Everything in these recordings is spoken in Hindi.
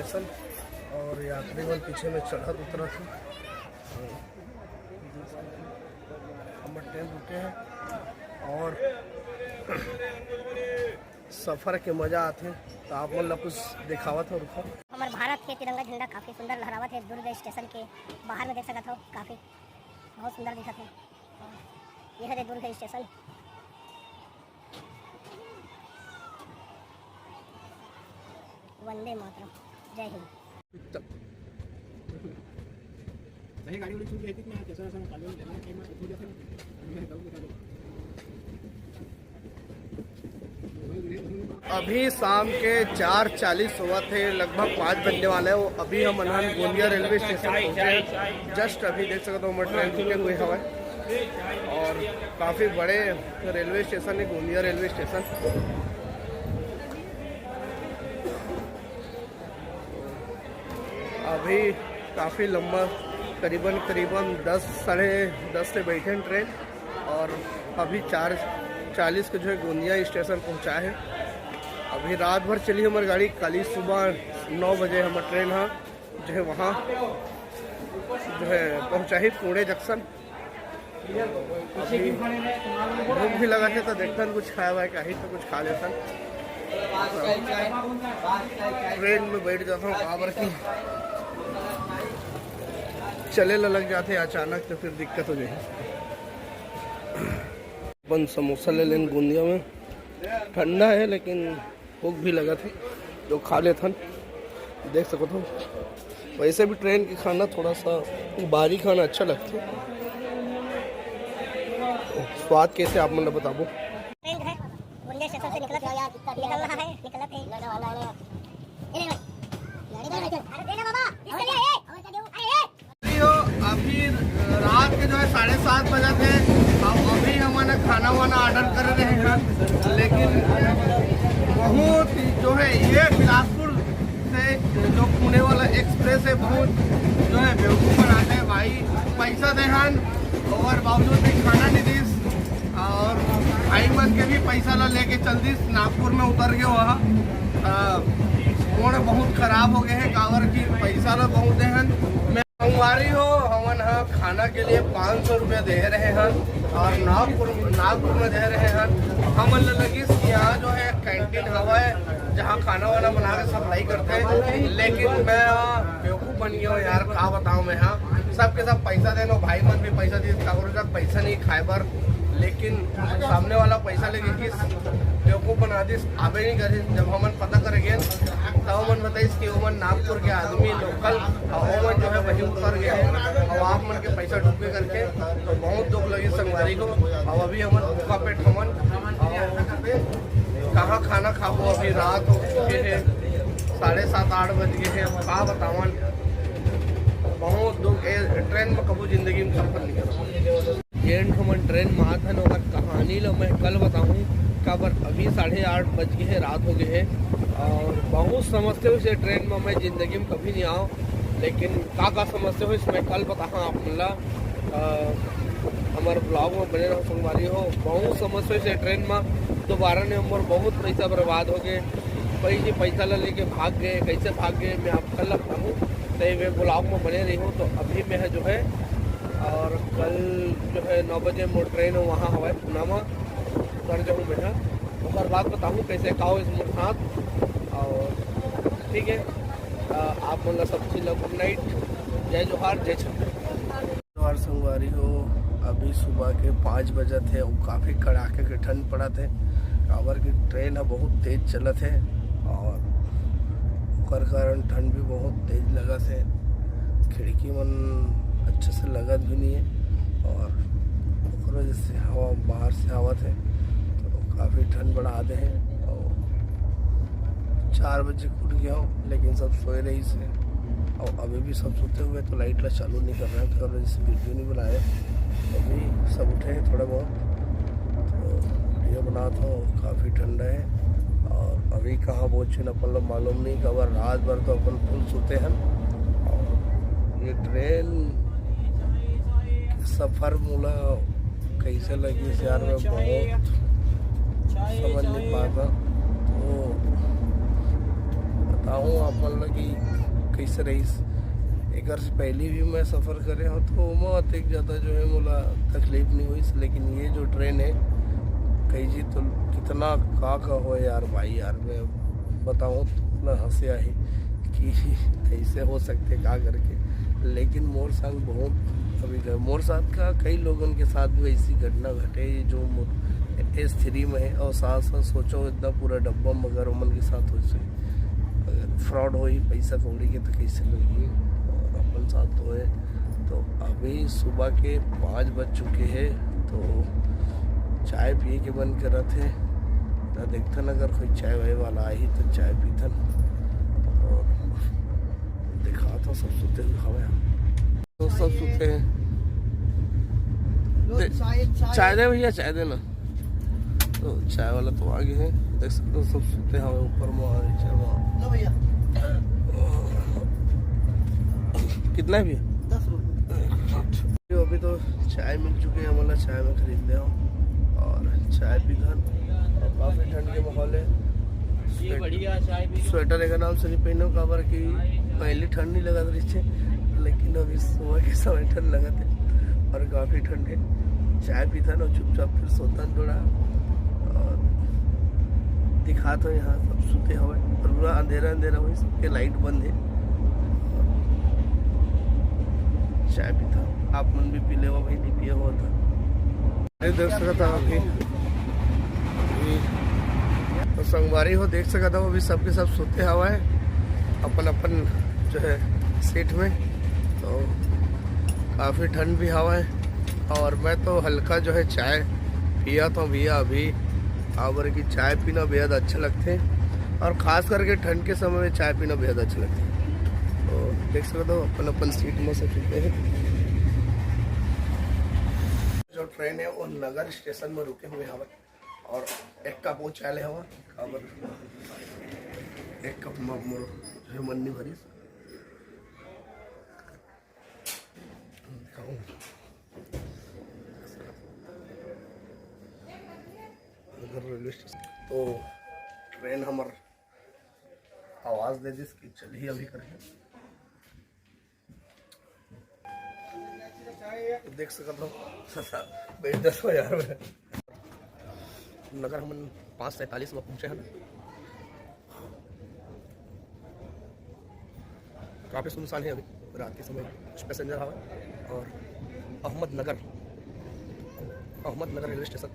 स्टेशन और यात्रीगण पीछे में चढ़त उतरत है। हम ट्रेन रुके हैं और सफ़र के मज़ा आते तो आप मतलब कुछ दिखावत हो रुको। हमारे भारत के तिरंगा झंडा काफ़ी सुंदर लहरावत है। दुर्ग स्टेशन के बाहर में देख सकते हो, काफ़ी बहुत सुंदर दिखत है। यह है दुर्ग स्टेशन। वंदे मातरम, जय हिंद। अभी शाम के 4:40 हुआ थे, लगभग 5 बजने वाले हो। अभी हम अनहन गोंदिया रेलवे स्टेशन पहुँचे। जस्ट अभी देख सकते हो हम ट्रेन रुके हुए हवा और काफ़ी बड़े रेलवे स्टेशन है गोंदिया रेलवे स्टेशन। अभी काफ़ी लंबा करीबन 10 साढ़े 10 से बैठे हैं ट्रेन और अभी 4:40 के जो है गोंदिया स्टेशन पहुंचा है। अभी रात भर चली हमारी गाड़ी। कल सुबह 9 बजे हमारा ट्रेन हाँ जो है वहाँ जो है पहुँचा ही पुणे जंक्शन। अभी भूख भी लगा है तो देखते हैं कुछ खाया हुआ है कहीं तो कुछ खा लेता ट्रेन में बैठ जाता हूँ। काबर की चले लग जाते अचानक तो फिर दिक्कत हो जाए। अपन समोसा ले लें गोंदिया में, ठंडा है लेकिन भूख भी लगा थी जो खा लेता। देख सको तो वैसे भी ट्रेन की खाना थोड़ा सा बाहरी खाना अच्छा लगता है। स्वाद कैसे आप मतलब बताओ। ट्रेन है गोंदिया स्टेशन से निकल रहा है। अभी रात के जो है 7:30 बजे थे। अभी हमारे खाना वाना ऑर्डर कर रहे हैं लेकिन बहुत जो है ये बिलासपुर से जो पुणे वाला एक्सप्रेस है बहुत जो है बेवकूफ़ बनाते हैं भाई। पैसा देहन और बावजूद भी खाना नहीं दीस और भाई मन के भी पैसा ला लेके चल दीस। नागपुर में उतर गए वहाँ मोड़ बहुत खराब हो गए हैं। कावर की पैसा ला बहुत देहन मंगवारी हो हमन हाँ खाना के लिए 500 रुपया दे रहे हैं और नागपुर में दे रहे हैं। हम लगी यहाँ जो है कैंटीन हवा है जहाँ खाना वाना बना के सप्लाई करते हैं। लेकिन मैं बेवकूफ़ बन गया हूँ यार, क्या बताऊँ मैं। हाँ सबके सब पैसा देना, भाई मन भी पैसा दी, पैसा नहीं खाए पर, लेकिन सामने वाला पैसा लेके किस बेवकूफ़ बना दी आबे नहीं करे। जब हमन पता करेंगे तब हमन बताइस कि ओमन नागपुर के आदमी लोकल ओमन जो है वही उतर गया और आप मन के पैसा डूबे करके तो बहुत दुख लगी संगवारी को। और अभी हमन भूखा पेट हमन कहाँ खाना खाबो। अभी रात हो चुके हैं 7:30-8 बज गए हैं। कहाँ बतावन बहुत दुख ट्रेन में कबू जिंदगी में सफर नहीं करा। जेंट हमन ट्रेन में आत हन और कहानी लो मैं कल बताऊँ काबर। अभी 8:30 बज गए हैं, रात हो गए हैं और बहुत समझते हो इसे ट्रेन में मैं ज़िंदगी में कभी नहीं आऊँ। लेकिन का समझते हो इसमें कल बताऊँ आप हमारे ब्लॉग में बने रहो संगवारी हो। बहुत समझते हो इसे ट्रेन में 12 नवंबर बहुत पैसा बर्बाद हो गए। पैसा ला लेके भाग गए, कैसे भाग गए मैं आप कल बताऊँ तो मैं ब्लॉग में बने रही हूँ। तो अभी मैं जो है और कल जो है 9 बजे मोर ट्रेन है वहाँ हवा पुणे में उतर जाऊँ बेटा। तो हर बात बताऊँ कैसे खाओ इस मोर साथ और ठीक है। आप मतलब सब चीज़ गुड नाइट, जय जोहार, जय जोहार संगवारी हो। अभी सुबह के 5 बजे थे और काफ़ी कड़ाके के ठंड पड़ा थे। काबर की ट्रेन है बहुत तेज़ चला थे और ओकर कारण ठंड भी बहुत तेज़ लगा थे। खिड़की मन अच्छे से लगत भी नहीं है और वजह से हवा बाहर से हवा थे तो काफ़ी ठंड बढ़ा दे हैं। और 4 बजे उठ गया हूँ लेकिन सब सोए रही से और अभी भी सब सोते हुए तो लाइट ला चालू नहीं कर रहे हैं। तो वजह से वीडियो नहीं बनाए। अभी सब उठे हैं थोड़ा बहुत तो वीडियो बनाता हूँ। काफ़ी ठंडा है और अभी कहाँ पहुँचे न अपन लोग मालूम नहीं। खबर रात भर तो अपन फुल सोते हैं। और ये ट्रेन सफ़र मोला कैसे लगी इस यार में बहुत समझ नहीं पाता। तो बताऊँ आप लोग कि कैसे रहीस। एक से पहले भी मैं सफ़र करे हूँ तो वहाँ अतिक ज़्यादा जो है मोला तकलीफ नहीं हुई, लेकिन ये जो ट्रेन है कही जी तो कितना का हो यार भाई यार, मैं बताऊँ तो ना हंसी आई कि कैसे हो सकते का करके। लेकिन मोर संग बहुत अभी मोर साथ का कई लोगों के साथ भी ऐसी घटना घटे जो S3 में है, और साथ साथ सोचो इतना पूरा डब्बा मगर उमन के साथ हो से अगर फ्रॉड हो ही पैसा कौड़ी के तो कैसे लोगी, और अपन साथ तो है। तो अभी सुबह के 5 बज चुके हैं, तो चाय पिए के मन कर रहे थे तो देखथन अगर कोई चाय वाय वाला आई तो चाय पीथन, और दिखा था सब सुते हुए हवा तो सब सुते हैं। चाय दे भैया, चाय देना। तो चाय वाला तो आगे है, देख सकते हो सब सुते हैं ऊपर में, नीचे भैया कितना है भैया? 10 रुपये। अभी तो चाय मिल चुकी है, हमारा चाय में खरीद ले और चाय पी घर, और काफ़ी ठंड के माहौल है। स्वेटर एक नाम से नहीं पहनो काबर कि पहले ठंड नहीं लगा था नीचे, लेकिन अभी सुबह के स्वेटर लगा थे और काफ़ी ठंड है। चाय पीता ना चुपचाप फिर सोता थोड़ा, और दिखा तो यहाँ सब सोते हुए और पूरा अंधेरा अंधेरा हुई, सबके लाइट बंद है। चाय पीता आप मन भी पी ले भाई, नहीं पिया हुआ था। देख सका था अभी तो संगवारी हो देख सका था, वो भी सबके सब सोते हवा है अपन अपन जो है सीट में। तो काफ़ी ठंड भी हवा है, और मैं तो हल्का जो है चाय पिया तो भैया अभी आवर की चाय पीना बेहद अच्छा लगते हैं, और ख़ास करके ठंड के समय में चाय पीना बेहद अच्छा लगता है। तो देख सकते हो अपन अपन सीट में से चुके हैं। जो ट्रेन है वो नगर स्टेशन में रुके हुए हवा, और एक कप वो चाय ले हवा खबर, एक कप मोर जो है मन नहीं भरी। रेलवे स्टेशन तो ट्रेन हमार आवाज दे दिस कि चलिए अभी करके देख सकते हो बैठ 10 यार नगर हम 5:43 में पहुंचे हैं। काफ़ी सुनसान है अभी रात के समय, कुछ पैसेंजर हवा। और अहमदनगर रेलवे स्टेशन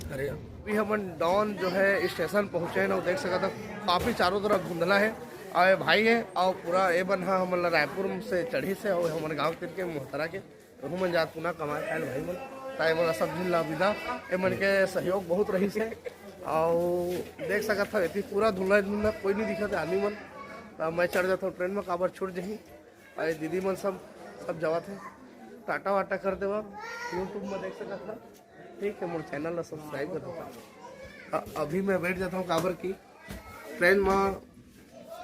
अरे अभी हम डाउन जो है स्टेशन पहुँचे हैं ना, देख सकते हो काफ़ी चारों तरफ धुंधला है। और भाई है और पूरा ए बन हाँ हमारा रायपुर से चढ़ी से और हमारे गाँव के मोहतरा के तो मन जात पुनः कमाए खाए भाई मन ताई मन सब दिन ला विदा ए मन के सहयोग बहुत रही से। और देख सकत था इतनी पूरा धुंधला धुंधला कोई नहीं दिखा था आदमी मन। तो मैं चढ़ जाता हूँ ट्रेन में काबर छूट जाही, और दीदी मन सब जवा थे टाटा वाटा कर देवा। यूट्यूब में देख सकता था, ठीक है मोर चैनल सब्सक्राइब कर देता। अभी मैं बैठ जाता हूँ काबर की ट्रेन में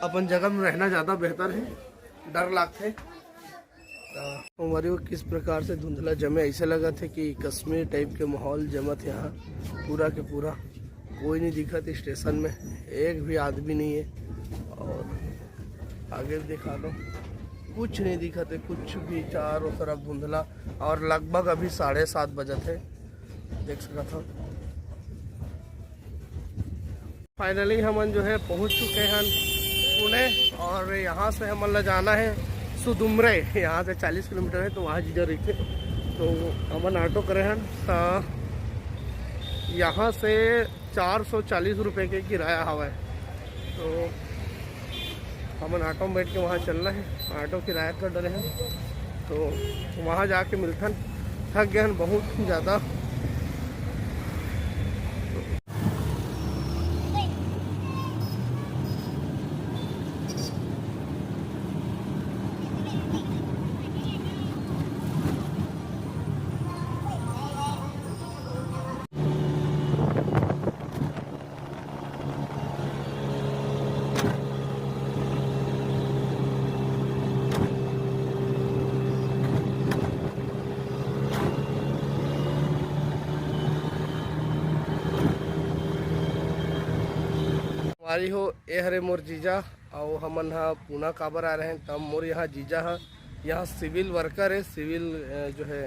अपन जगह में रहना ज़्यादा बेहतर है, डर लगते। हमारे को किस प्रकार से धुंधला जमे, ऐसे लगा थे कि कश्मीर टाइप के माहौल जमा थे यहाँ पूरा के पूरा। कोई नहीं दिखा था स्टेशन में, एक भी आदमी नहीं है। और आगे दिखा दो कुछ नहीं दिखा थे, कुछ भी चारों तरफ धुंधला। और लगभग अभी 7:30 बजे थे, देख सका था। फाइनली हम जो है पहुंच चुके हैं पुणे, और यहाँ से हम जाना है सुदुमरे। यहाँ से 40 किलोमीटर है, तो वहाँ जिधर रही थे तो हम ऑटो करे हैं। यहाँ से 440 रुपये के किराया हवा है, तो हम ऑटो में बैठ के वहाँ चलना है। ऑटो किराया कर डरे हैं, तो वहाँ जाके मिलथन। थक गए हैं बहुत ज़्यादा। हमारी हो ए हरे मोर जीजा और हमन हा पूना काबर आ रहे हैं तब मोर यहाँ जीजा हा यहाँ सिविल वर्कर है, सिविल जो है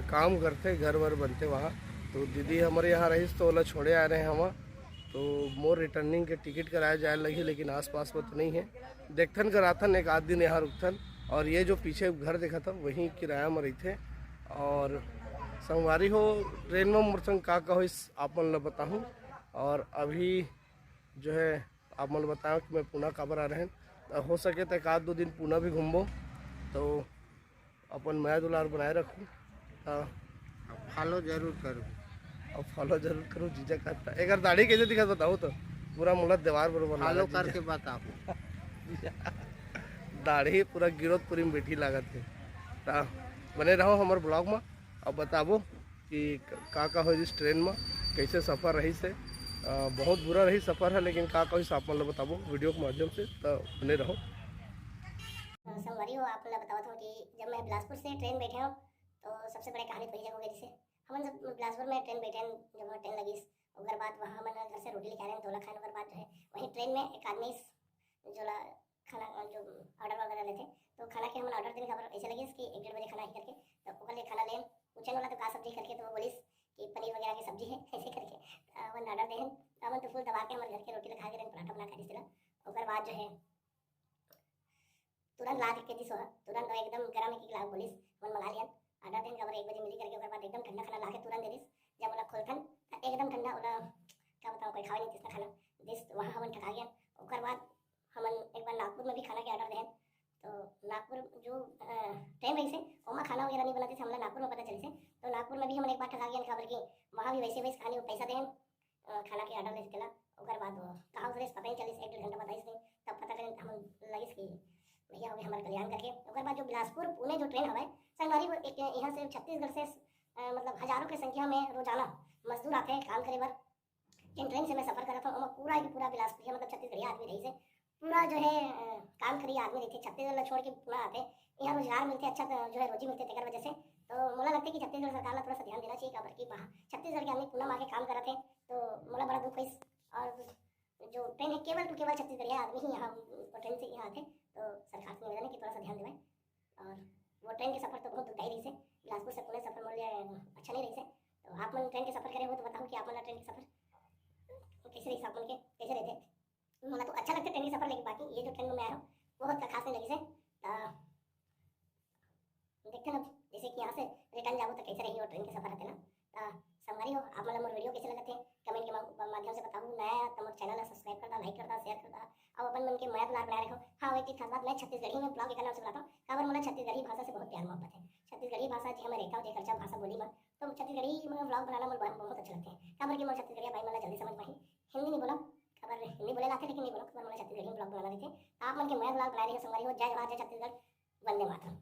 काम करते, घर वर बनते वहाँ। तो दीदी हमारे यहाँ रही तो ओला छोड़े आ रहे हैं हम। तो मोर रिटर्निंग के टिकट कराया जाए लगी, लेकिन आसपास में तो नहीं है। देखथन कराथन एक आध दिन यहाँ रुकथन। और ये जो पीछे घर देखा था वहीं किराया में रही थे। और संगवारी हो ट्रेन में मोर संग का हो इस आप मन ला बताऊँ। और अभी जो है आप मन बताओ कि मैं पूना काबर आ रहे हैं, तो हो सके तो एक आध 2 दिन पूना भी घूमबो, तो अपन माया दुलार बनाए रखूँ। फॉलो जरूर करो। और फॉलो जरूर करूँ। जीजा कहता एक दाढ़ी कैसे दिखा बताओ तो पूरा मुला दीवार बरोबर फॉलो करके बताओ। दाढ़ी पूरा गिरोत पूरी में बैठी लागत है। तो बने रहो हमारे ब्लॉग में और बताबो कि का हो इस ट्रेन में कैसे सफ़र रही से। बहुत बुरा रही सफ़र है, लेकिन का हो आप मतलब बताबो वीडियो के माध्यम से, तो बने रहो। संगवारी हो आप लोग बताओ था कि जब मैं बिलासपुर से ट्रेन बैठे हूँ तो सबसे बड़े कहानी तो यही जगह जैसे हम जब बिलासपुर में ट्रेन बैठे जब वहाँ ट्रेन लगी उसके बाद वहाँ हम घर से रोटी लेके आ रहे हैं तोला खाने के बाद जो है वहीं ट्रेन में एक आदमी जो खाना जो ऑर्डर वगैरह लेते तो खाना के हम ऑर्डर देने खबर ऐसे लगी कि 1-1:30 बजे खाना ही करके तो ओकर लिए खाना लें पूछने वाला तो का सब्जी करके, तो वो बोलिस कि पनीर वगैरह की सब्जी है ऐसे करके अपन ऑर्डर दें। अपन तो फुल दबा के हमारे घर के रोटी खा के पराठा बना खा दिला। उसके बाद जो है तुरंत ला के दी सोहा तुरंत एकदम गरम एक गिलास बोलिस मन मंगा लिया ऑर्डर देन खबर 1 बजे मिली करके उसके बाद एकदम ठंडा खाना ला के तुरंत दे दिस। जब ओला खोलथन एकदम ठंडा ओला क्या बताऊँ कोई खावा नहीं तीसरा खाना दिस वहाँ हमन ठका गया। उसके बाद हमन एक बार नागपुर में भी खाना के ऑर्डर दें तो नागपुर जो ट्रेन रही से वहाँ खाना वगैरह नहीं बनाते थे, हमला नागपुर में पता चली से तो नागपुर में भी हम एक बार ठका गया खबर की वहाँ भी वैसे वैसे खाने पैसा दें खाना के ऑर्डर ले सकेला। उसके बाद कहाँ उतरे पता नहीं चलिस 1-1.5 घंटा बताइस नहीं तब पता करें हम लगिस कि भैया हो गए हमारे कल्याण करके। उसके बाद जो बिलासपुर पुणे जो ट्रेन हवा संगवारी एक यहाँ से छत्तीसगढ़ से मतलब हजारों की संख्या में रोजाना मजदूर आते हैं काम करे बर। जिन ट्रेन से मैं सफर कर रहा था पूरा ही पूरा बिलासपुर मतलब छत्तीसगढ़ी आदमी रही से पूरा जो है काम करिए आदमी रहते छत्तीसगढ़ छोड़ के पूरा आते यहाँ रोजगार मिलते अच्छा जो है रोजी मिलते तेकर वजह से। तो मुझे लगता है कि छत्तीसगढ़ सरकार को थोड़ा सा ध्यान देना चाहिए काबर कि छत्तीसगढ़ के आदमी पूना आके काम करते तो मुझे बड़ा दुख है। और जो ट्रेन है केवल तो केवल छत्तीसगढ़ी आदमी ही यहाँ ट्रेन से यहाँ आते तो सरकार से निवेदन है कि थोड़ा सा ध्यान देवें। और वो ट्रेन के सफर तो बहुत दुखदाई रही से बिलासपुर से पुणे सफर मुझे अच्छा नहीं रही से। तो आप मन ट्रेन के सफर करे हो तो बताओ कि आप मन ट्रेन के सफर कैसे रही आप मन के कैसे रहते। मुझे तो अच्छा लगता है ट्रेन के सफर, लेकिन बाकी ये जो ट्रेन में मैं आया हूँ बहुत खास नहीं लगी से। देखते ना जैसे कि यहाँ से रिटर्न जाओ तो कैसे रही हो ट्रेन के सफर रहते ना। संगवारी हो आप मतलब मोर वीडियो कैसे लगते हैं कमेंट के माध्यम से बताओ। नया तो मोर चैनल सब्सक्राइब करता, लाइक करता, शेयर करता और अपन मन के माया दुलार बनाए रखो। हाँ वही खास बात मैं छत्तीसगढ़ी में ब्लॉग के नाम से बताता हूँ काबर मुझे छत्तीसगढ़ी भाषा से बहुत प्यार मोहब्बत है। छत्तीसगढ़ी भाषा जी हमें रहता हूँ जो खर्चा भाषा बोली में तो छत्तीसगढ़ी में ब्लॉग बनाना मुझे बहुत अच्छा लगता है काबर कि मोर छत्तीसगढ़ी भाई मतलब जल्दी समझ पाई हिंदी नहीं बोला खबर हिंदी बोले लाते लेकिन नहीं बोलो खबर मुझे छत्तीसगढ़ी में ब्लॉग बनाना देते। आप मन के माया दुलार बनाए रही संगवारी हो। जय जवाहर जय छत्तीसगढ़, वंदे मातरम।